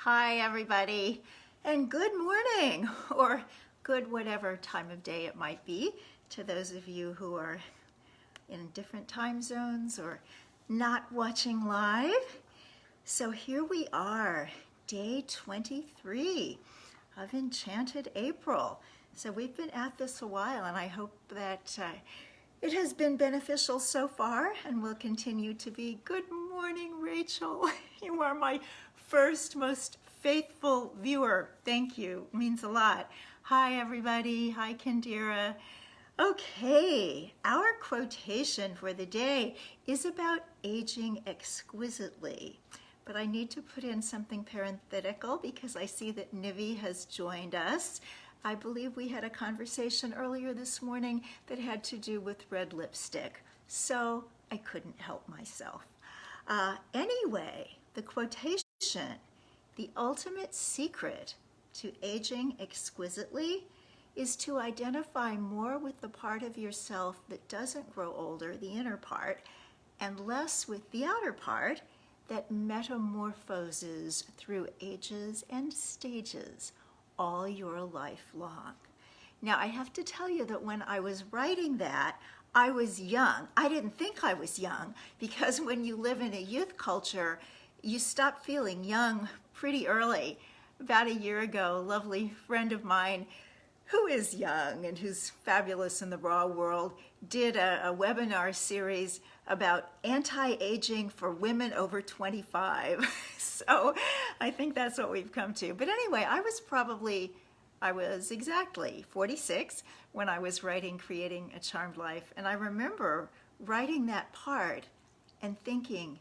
Hi everybody, and good morning, or good whatever time of day it might be to those of you who are in different time zones or not watching live. So here we are, day 23 of Enchanted April. So we've been at this a while, and I hope that it has been beneficial so far and will continue to be. Good morning, Rachel. You are my first, most faithful viewer. Thank you. It means a lot. Hi, everybody. Hi, Kendira. Okay, our quotation for the day is about aging exquisitely. But I need to put in something parenthetical because I see that Nivi has joined us. I believe we had a conversation earlier this morning that had to do with red lipstick, so I couldn't help myself. Anyway, the quotation, the ultimate secret to aging exquisitely is to identify more with the part of yourself that doesn't grow older, the inner part, and less with the outer part that metamorphoses through ages and stages all your life long. Now, I have to tell you that when I was writing that, I was young. I didn't think I was young because when you live in a youth culture, you stop feeling young pretty early. About a year ago, a lovely friend of mine who is young and who's fabulous in the raw world did a webinar series about anti-aging for women over 25. So I think that's what we've come to. But anyway, I was exactly 46 when I was writing Creating a Charmed Life. And I remember writing that part and thinking,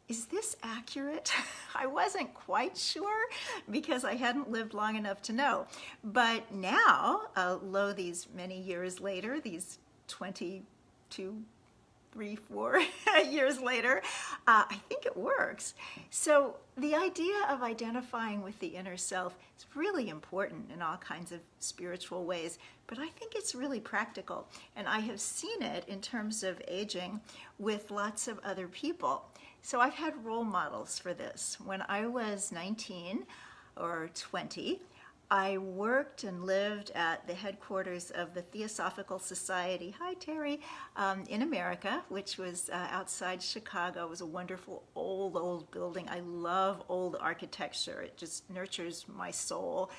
is this accurate? I wasn't quite sure because I hadn't lived long enough to know. But now, lo these many years later, these 22, 3, 4 years later, I think it works. So the idea of identifying with the inner self is really important in all kinds of spiritual ways, but I think it's really practical. And I have seen it in terms of aging with lots of other people. So I've had role models for this. When I was 19 or 20, I worked and lived at the headquarters of the Theosophical Society, hi Terry, in America, which was outside Chicago. It was a wonderful old building. I love old architecture. It just nurtures my soul.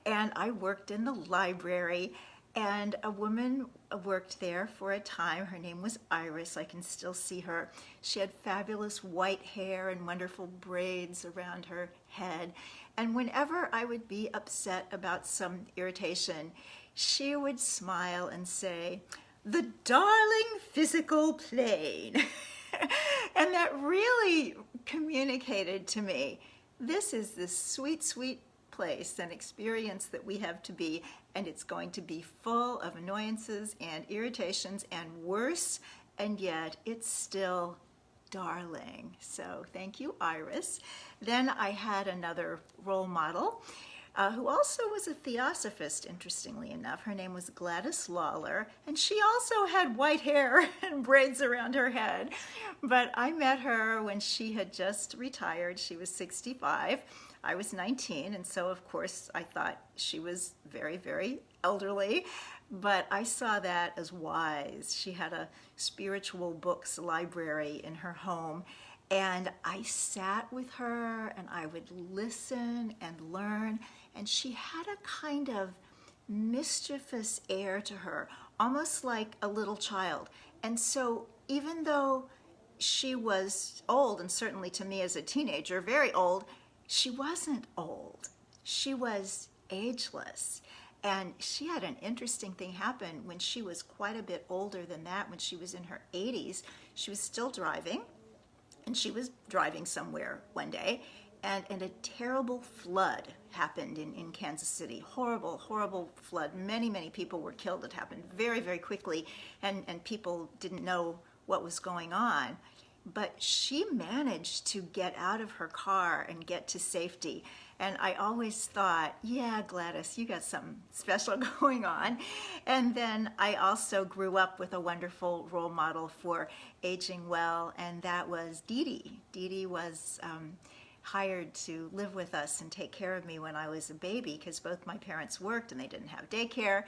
And I worked in the library, and a woman worked there for a time. Her name was Iris. I can still see her. She had fabulous white hair and wonderful braids around her head. And whenever I would be upset about some irritation, she would smile and say, "The darling physical plane." And that really communicated to me, this is the sweet, sweet place and experience that we have to be, and it's going to be full of annoyances and irritations and worse, and yet it's still darling. So thank you, Iris. Then I had another role model who also was a theosophist, interestingly enough. Her name was Gladys Lawler, and she also had white hair and braids around her head. But I met her when she had just retired. She was 65. I was 19, and so of course I thought she was very, very elderly, but I saw that as wise. She had a spiritual books library in her home, and I sat with her and I would listen and learn, and she had a kind of mischievous air to her, almost like a little child. And so even though she was old, and certainly to me as a teenager, very old, she wasn't old. She was ageless. And she had an interesting thing happen when she was quite a bit older than that, when she was in her 80s. She was still driving, and she was driving somewhere one day, and a terrible flood happened in Kansas City. Horrible, horrible flood. Many, many people were killed. It happened very, very quickly, and people didn't know what was going on. But she managed to get out of her car and get to safety. And I always thought, yeah, Gladys, you got something special going on. And then I also grew up with a wonderful role model for aging well, and that was Dee Dee. Dee Dee was hired to live with us and take care of me when I was a baby, because both my parents worked and they didn't have daycare.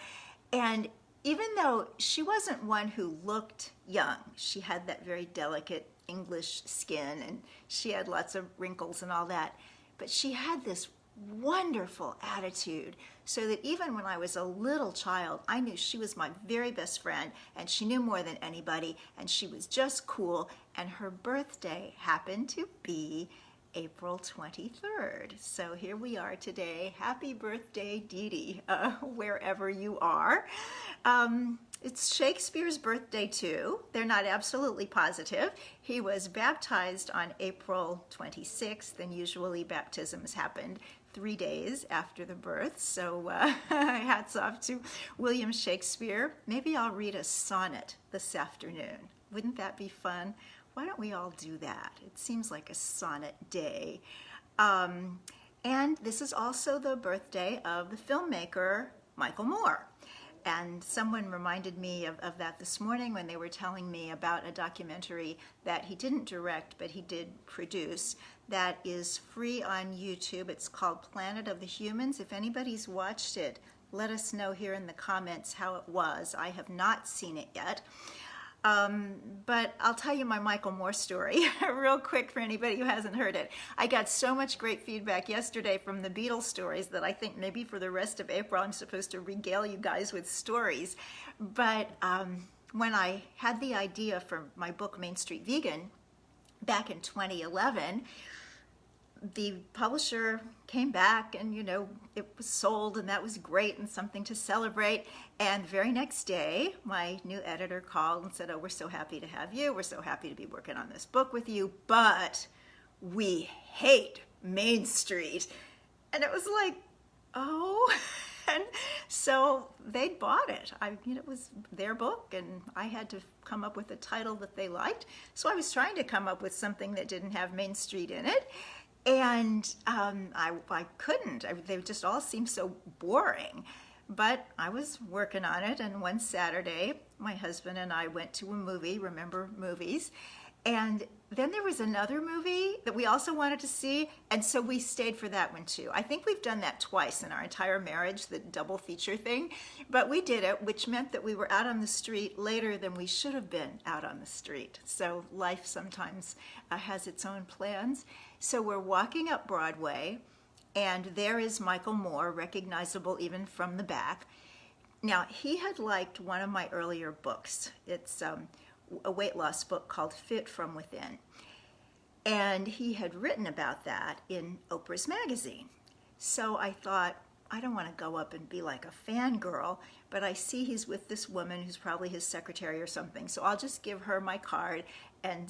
And even though she wasn't one who looked young, she had that very delicate English skin and she had lots of wrinkles and all that, but she had this wonderful attitude, so that even when I was a little child, I knew she was my very best friend and she knew more than anybody and she was just cool. And her birthday happened to be April 23rd. So here we are today. Happy birthday, Dee Dee, wherever you are. It's Shakespeare's birthday too. They're not absolutely positive. He was baptized on April 26th, and usually baptisms happened 3 days after the birth. So hats off to William Shakespeare. Maybe I'll read a sonnet this afternoon. Wouldn't that be fun? Why don't we all do that? It seems like a sonnet day. And this is also the birthday of the filmmaker Michael Moore. And someone reminded me of that this morning when they were telling me about a documentary that he didn't direct, but he did produce, that is free on YouTube. It's called Planet of the Humans. If anybody's watched it, let us know here in the comments how it was. I have not seen it yet. But I'll tell you my Michael Moore story real quick for anybody who hasn't heard it. I got so much great feedback yesterday from the Beatles stories that I think maybe for the rest of April I'm supposed to regale you guys with stories. But when I had the idea for my book Main Street Vegan back in 2011, the publisher came back and, you know, it was sold and that was great and something to celebrate. And the very next day, my new editor called and said, "Oh, we're so happy to have you. We're so happy to be working on this book with you, but we hate Main Street." And it was like, oh. And so they bought it. It was their book and I had to come up with a title that they liked. So I was trying to come up with something that didn't have Main Street in it. And I couldn't. They just all seemed so boring. But I was working on it, and one Saturday, my husband and I went to a movie, remember movies, and then there was another movie that we also wanted to see, and so we stayed for that one too. I think we've done that twice in our entire marriage, the double feature thing, but we did it, which meant that we were out on the street later than we should have been out on the street. So life sometimes has its own plans. So we're walking up Broadway, and there is Michael Moore, recognizable even from the back. Now, he had liked one of my earlier books. It's a weight loss book called Fit from Within. And he had written about that in Oprah's magazine. So I thought, I don't want to go up and be like a fangirl, but I see he's with this woman who's probably his secretary or something. So I'll just give her my card and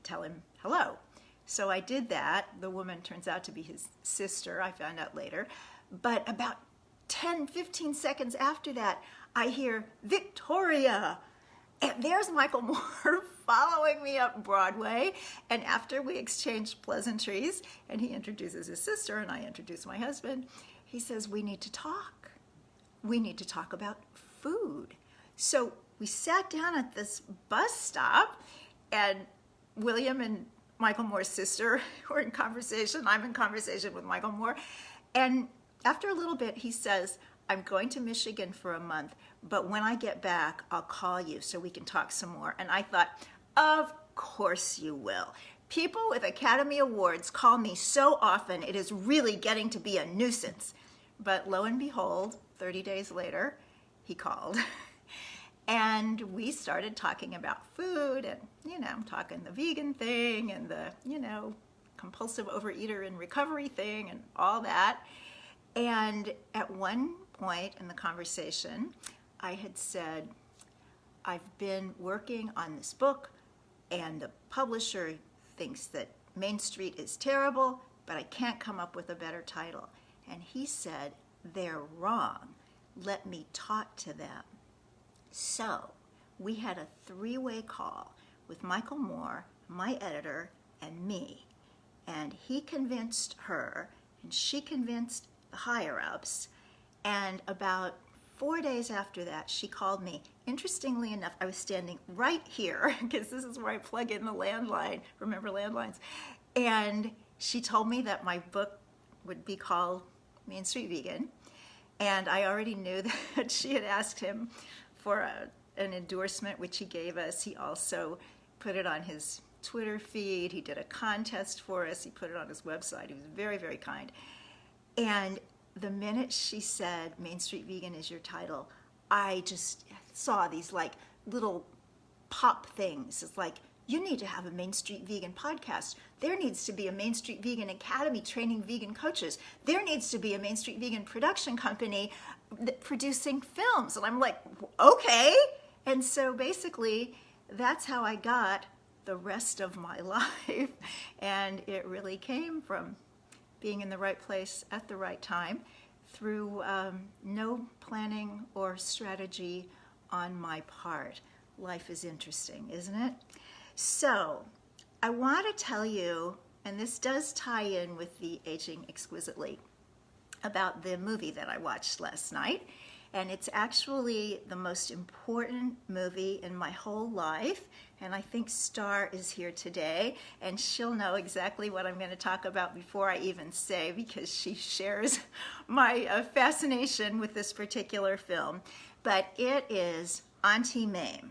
tell him hello. So I did that. The woman turns out to be his sister, I found out later. But about 10, 15 seconds after that, I hear, "Victoria!" And there's Michael Moore following me up Broadway. And after we exchanged pleasantries, and he introduces his sister and I introduce my husband, he says, "We need to talk. We need to talk about food." So we sat down at this bus stop, and William and Michael Moore's sister were in conversation. I'm in conversation with Michael Moore. And after a little bit, he says, "I'm going to Michigan for a month, but when I get back, I'll call you so we can talk some more." And I thought, of course you will. People with Academy Awards call me so often, it is really getting to be a nuisance. But lo and behold, 30 days later, he called. And we started talking about food and, talking the vegan thing and the, compulsive overeater in recovery thing and all that. And at one point in the conversation, I had said, "I've been working on this book and the publisher thinks that Main Street is terrible, but I can't come up with a better title." And he said, "They're wrong. Let me talk to them." So we had a three-way call with Michael Moore, my editor, and me. And he convinced her, and she convinced the higher-ups. And about 4 days after that, she called me. Interestingly enough, I was standing right here, because this is where I plug in the landline. Remember landlines? And she told me that my book would be called Main Street Vegan, and I already knew that she had asked him for an endorsement, which he gave us. He also put it on his Twitter feed. He did a contest for us. He put it on his website. He was very, very kind. And the minute she said, Main Street Vegan is your title, I just saw these like little pop things. It's like, you need to have a Main Street Vegan podcast. There needs to be a Main Street Vegan Academy training vegan coaches. There needs to be a Main Street Vegan production company producing films. And I'm like, okay. And so basically, that's how I got the rest of my life. And it really came from being in the right place at the right time through no planning or strategy on my part. Life is interesting, isn't it? So I want to tell you, and this does tie in with the Aging Exquisitely, about the movie that I watched last night. And it's actually the most important movie in my whole life. And I think Star is here today, and she'll know exactly what I'm going to talk about before I even say, because she shares my fascination with this particular film. But it is Auntie Mame.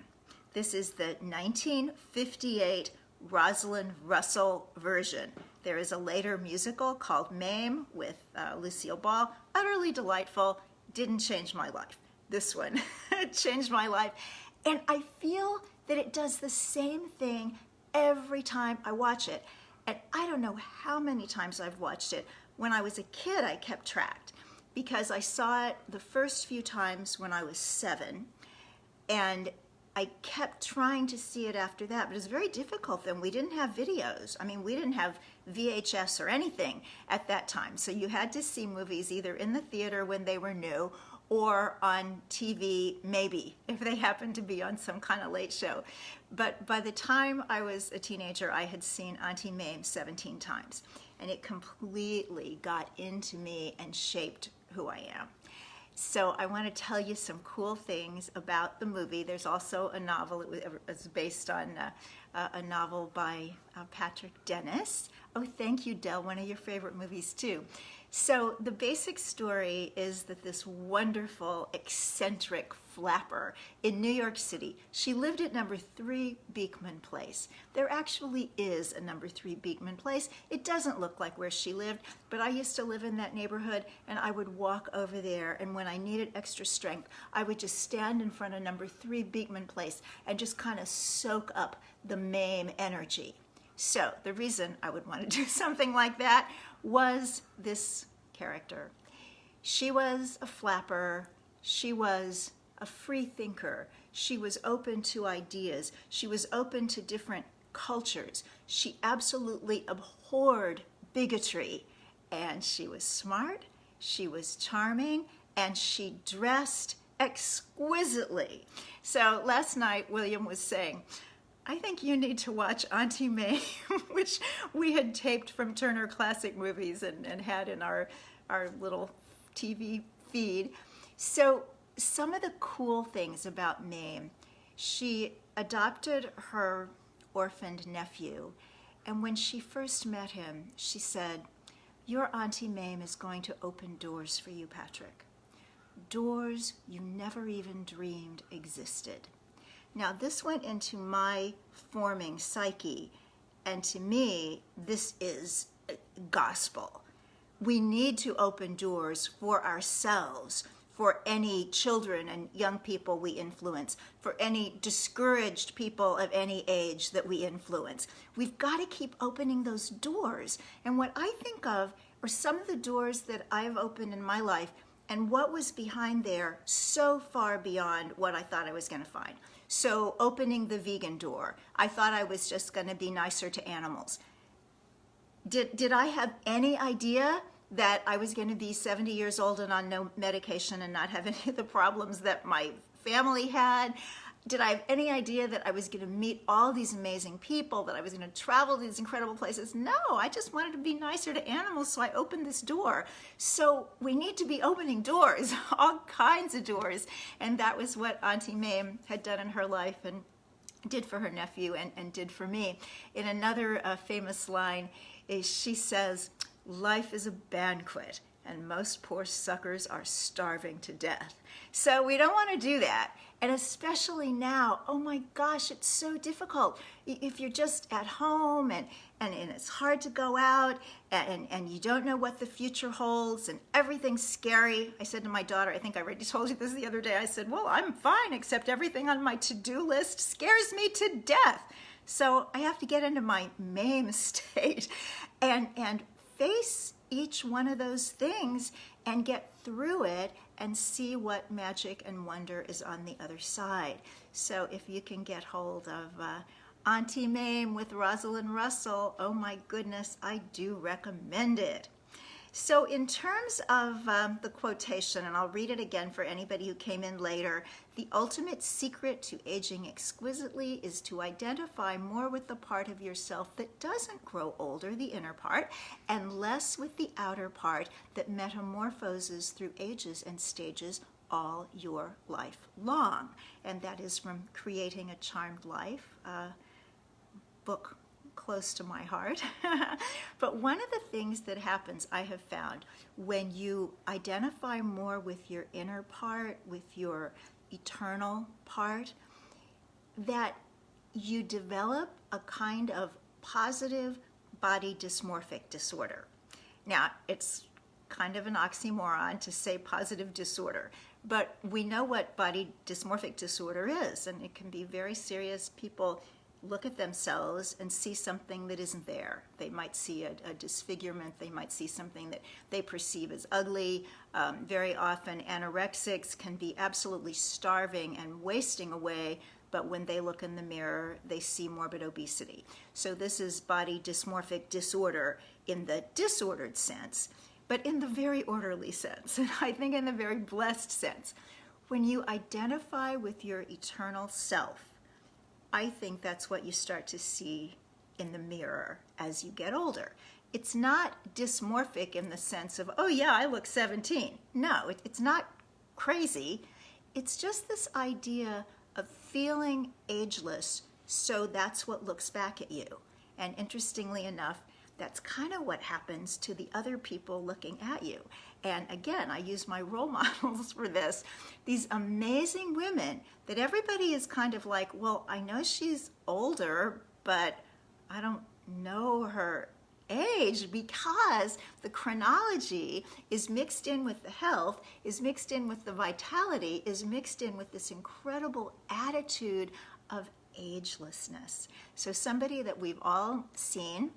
This is the 1958 Rosalind Russell version. There is a later musical called Mame with Lucille Ball. Utterly delightful. Didn't change my life. This one changed my life. And I feel that it does the same thing every time I watch it. And I don't know how many times I've watched it. When I was a kid, I kept track because I saw it the first few times when I was 7. And I kept trying to see it after that, but it was very difficult then. We didn't have videos. I mean, we didn't have VHS or anything at that time. So you had to see movies either in the theater when they were new or on TV, maybe, if they happened to be on some kind of late show. But by the time I was a teenager, I had seen Auntie Mame 17 times, and it completely got into me and shaped who I am. So I want to tell you some cool things about the movie. There's also a novel. It was based on a novel by Patrick Dennis. Oh, thank you, Del, one of your favorite movies too. So the basic story is that this wonderful, eccentric flapper in New York City, she lived at number 3 Beekman Place. There actually is a number 3 Beekman Place. It doesn't look like where she lived, but I used to live in that neighborhood, and I would walk over there, and when I needed extra strength, I would just stand in front of number 3 Beekman Place and just kind of soak up the Mame energy. So the reason I would want to do something like that was this character. She was a flapper. She was a free thinker. She was open to ideas. She was open to different cultures. She absolutely abhorred bigotry. And she was smart, she was charming, and she dressed exquisitely. So last night, William was saying, I think you need to watch Auntie Mame, which we had taped from Turner Classic Movies and had in our little TV feed. So some of the cool things about Mame, she adopted her orphaned nephew, and when she first met him, she said, your Auntie Mame is going to open doors for you, Patrick. Doors you never even dreamed existed. Now, this went into my forming psyche, and to me, this is gospel. We need to open doors for ourselves, for any children and young people we influence, for any discouraged people of any age that we influence. We've got to keep opening those doors. And what I think of are some of the doors that I've opened in my life, and what was behind there so far beyond what I thought I was going to find. So opening the vegan door, I thought I was just going to be nicer to animals. Did I have any idea that I was going to be 70 years old and on no medication and not have any of the problems that my family had? Did I have any idea that I was going to meet all these amazing people, that I was going to travel to these incredible places? No, I just wanted to be nicer to animals, so I opened this door. So we need to be opening doors, all kinds of doors. And that was what Auntie Mame had done in her life and did for her nephew and did for me. In another famous line, she says, life is a banquet and most poor suckers are starving to death. So we don't want to do that. And especially now, oh my gosh, it's so difficult. If you're just at home and it's hard to go out and you don't know what the future holds and everything's scary. I said to my daughter, I think I already told you this the other day, I said, well, I'm fine, except everything on my to-do list scares me to death. So I have to get into my Mame state and face each one of those things and get through it and see what magic and wonder is on the other side. So if you can get hold of Auntie Mame with Rosalind Russell, oh my goodness, I do recommend it. So in terms of the quotation, and I'll read it again for anybody who came in later, the ultimate secret to aging exquisitely is to identify more with the part of yourself that doesn't grow older, the inner part, and less with the outer part that metamorphoses through ages and stages all your life long. And that is from Creating a Charmed Life, book close to my heart. But one of the things that happens, I have found, when you identify more with your inner part, with your eternal part, that you develop a kind of positive body dysmorphic disorder. Now, it's kind of an oxymoron to say positive disorder, but we know what body dysmorphic disorder is, and it can be very serious. People look at themselves and see something that isn't there. They might see a disfigurement. They might see something that they perceive as ugly. Very often anorexics can be absolutely starving and wasting away, but when they look in the mirror, they see morbid obesity. So this is body dysmorphic disorder in the disordered sense, but in the very orderly sense, and I think in the very blessed sense. When you identify with your eternal self, I think that's what you start to see in the mirror as you get older. It's not dysmorphic in the sense of, oh yeah, I look 17. No, it's not crazy. It's just this idea of feeling ageless, so that's what looks back at you. And interestingly enough, that's kind of what happens to the other people looking at you. And again, I use my role models for this. These amazing women that everybody is kind of like, well, I know she's older, but I don't know her age, because the chronology is mixed in with the health, is mixed in with the vitality, is mixed in with this incredible attitude of agelessness. So somebody that we've all seen,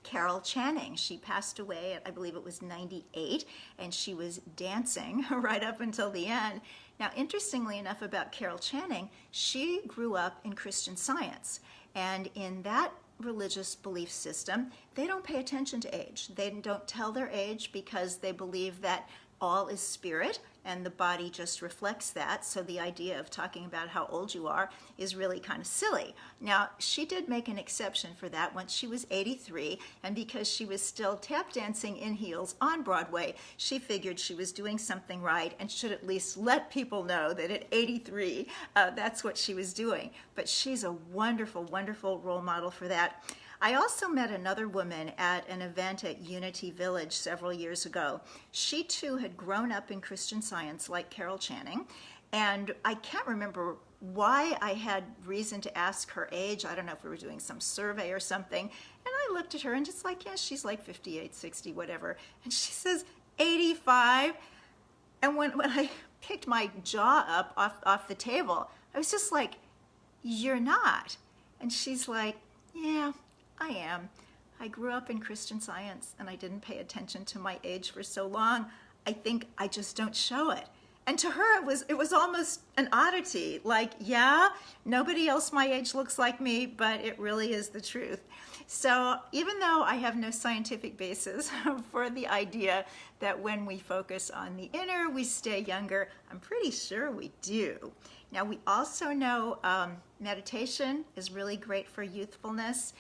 Carol Channing. She passed away at, I believe it was 98, and she was dancing right up until the end. Now, interestingly enough about Carol Channing, she grew up in Christian Science, and in that religious belief system, they don't pay attention to age. They don't tell their age because they believe that all is spirit and the body just reflects that. So the idea of talking about how old you are is really kind of silly. Now, she did make an exception for that once she was 83, and because she was still tap dancing in heels on Broadway, she figured she was doing something right and should at least let people know that at 83, that's what she was doing. But she's a wonderful, wonderful role model for that. I also met another woman at an event at Unity Village several years ago. She too had grown up in Christian Science like Carol Channing, and I can't remember why I had reason to ask her age. I don't know if we were doing some survey or something, and I looked at her and just like, yeah, she's like 58, 60, whatever, and she says 85, and when I picked my jaw up off the table, I was just like, you're not. And she's like, yeah, I am. I grew up in Christian Science and I didn't pay attention to my age for so long. I think I just don't show it. And to her, it was almost an oddity. Like, yeah, nobody else my age looks like me, but it really is the truth. So even though I have no scientific basis for the idea that when we focus on the inner, we stay younger, I'm pretty sure we do. Now, we also know meditation is really great for youthfulness.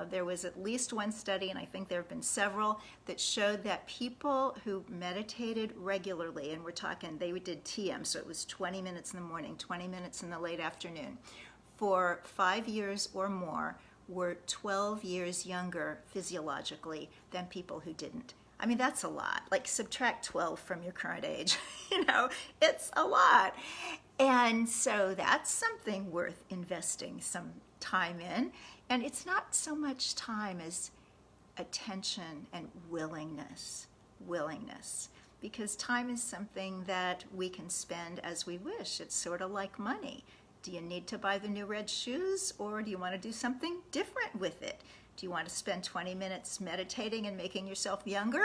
There was at least one study, and I think there have been several, that showed that people who meditated regularly, and we're talking, they did TM, so it was 20 minutes in the morning, 20 minutes in the late afternoon, for 5 years or more, were 12 years younger physiologically than people who didn't. I mean, that's a lot. Like, subtract 12 from your current age, it's a lot. And so that's something worth investing some time in. And it's not so much time as attention and willingness, because time is something that we can spend as we wish. It's sort of like money. Do you need to buy the new red shoes, or do you want to do something different with it? Do you want to spend 20 minutes meditating and making yourself younger,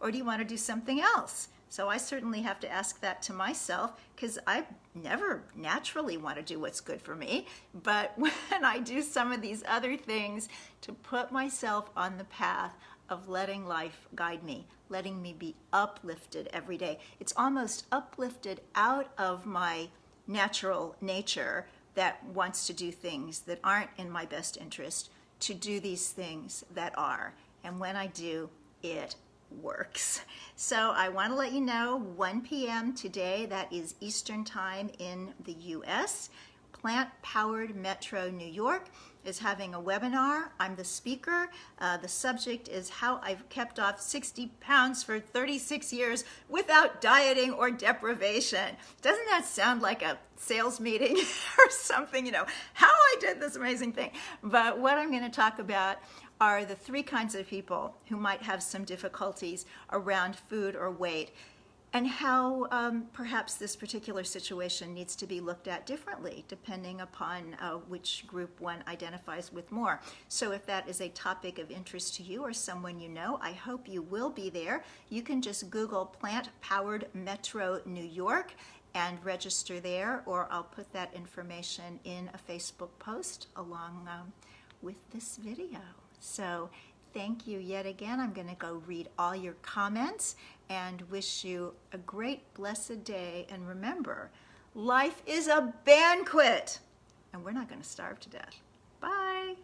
or do you want to do something else? So I certainly have to ask that to myself, because I never naturally want to do what's good for me. But when I do some of these other things to put myself on the path of letting life guide me, letting me be uplifted every day, it's almost uplifted out of my natural nature that wants to do things that aren't in my best interest, to do these things that are. And when I do, it works. So I want to let you know, 1 p.m. today, that is Eastern Time in the US, Plant Powered Metro New York is having a webinar. I'm the speaker. The subject is how I've kept off 60 pounds for 36 years without dieting or deprivation. Doesn't that sound like a sales meeting or something, how I did this amazing thing? But what I'm going to talk about are the 3 kinds of people who might have some difficulties around food or weight, and how perhaps this particular situation needs to be looked at differently depending upon which group one identifies with more. So if that is a topic of interest to you or someone you know, I hope you will be there. You can just Google Plant Powered Metro New York and register there, or I'll put that information in a Facebook post along with this video. So thank you yet again. I'm going to go read all your comments and wish you a great, blessed day. And remember, life is a banquet, and we're not going to starve to death. Bye.